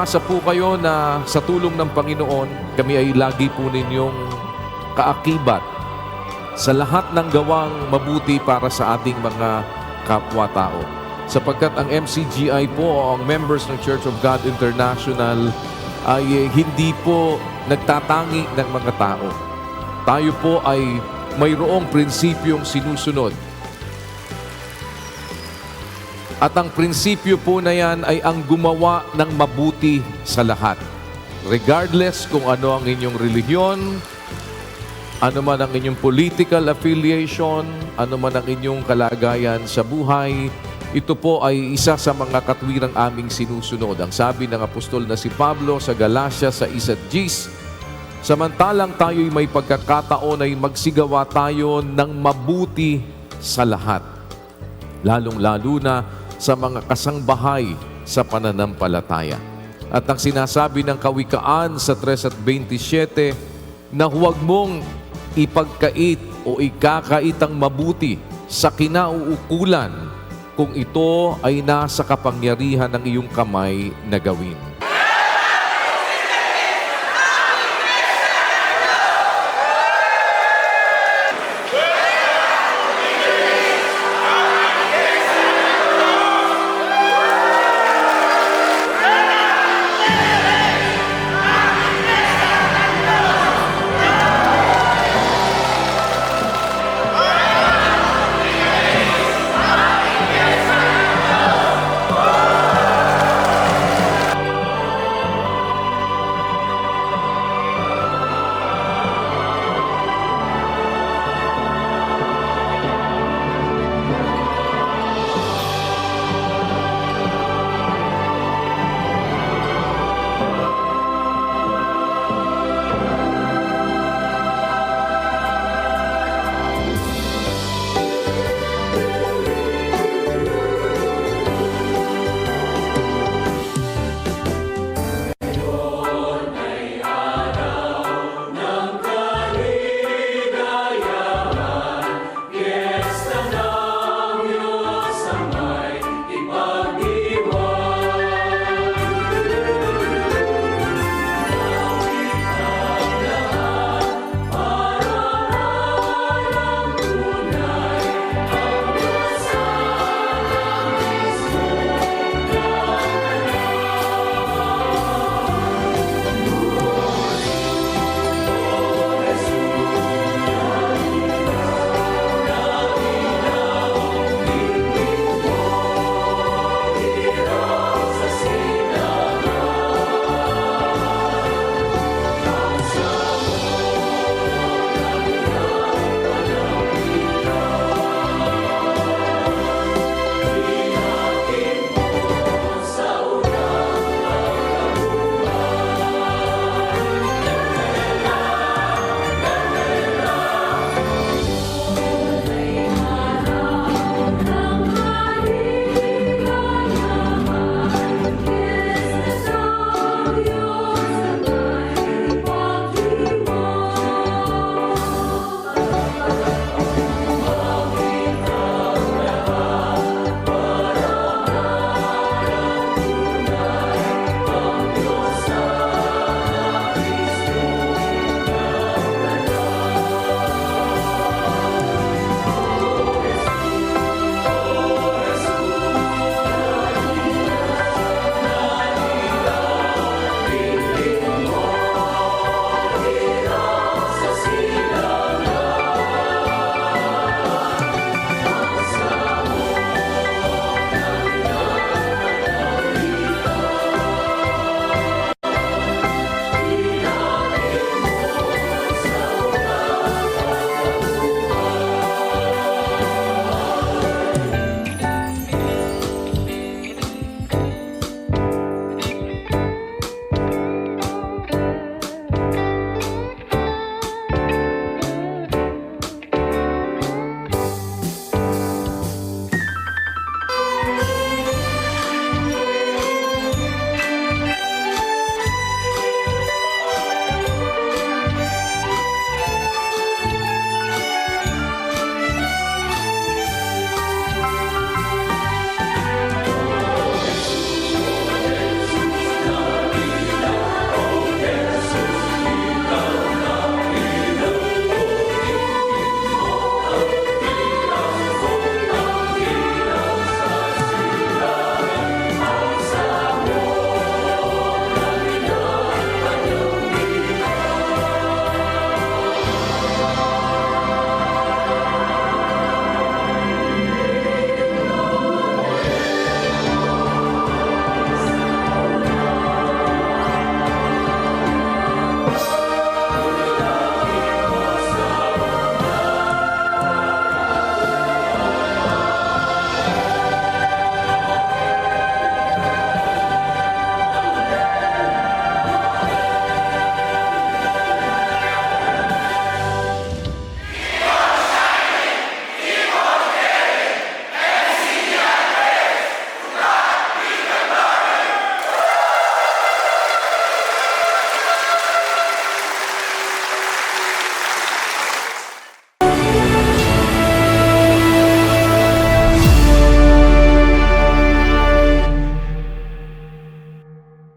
umaasa po kayo na sa tulong ng Panginoon, kami ay lagi po ninyong kaakibat sa lahat ng gawang mabuti para sa ating mga kapwa-tao. Sapagkat ang MCGI po o ang members ng Church of God International ay hindi po nagtatangi ng mga tao. Tayo po ay mayroong prinsipyong sinusunod. At ang prinsipyo po na yan ay ang gumawa ng mabuti sa lahat. Regardless kung ano ang inyong relihiyon, ano man ang inyong political affiliation, ano man ang inyong kalagayan sa buhay, ito po ay isa sa mga katwirang aming sinusunod. Ang sabi ng apostol na si Pablo sa Galatia sa 1:10, samantalang tayo'y may pagkakataon ay magsigawa tayo ng mabuti sa lahat, lalong-lalo na sa mga kasangbahay sa pananampalataya. At ang sinasabi ng Kawikaan sa 3:27, na huwag mong ipagkait o ikakait ang mabuti sa kinauukulan kung ito ay nasa kapangyarihan ng iyong kamay na gawin.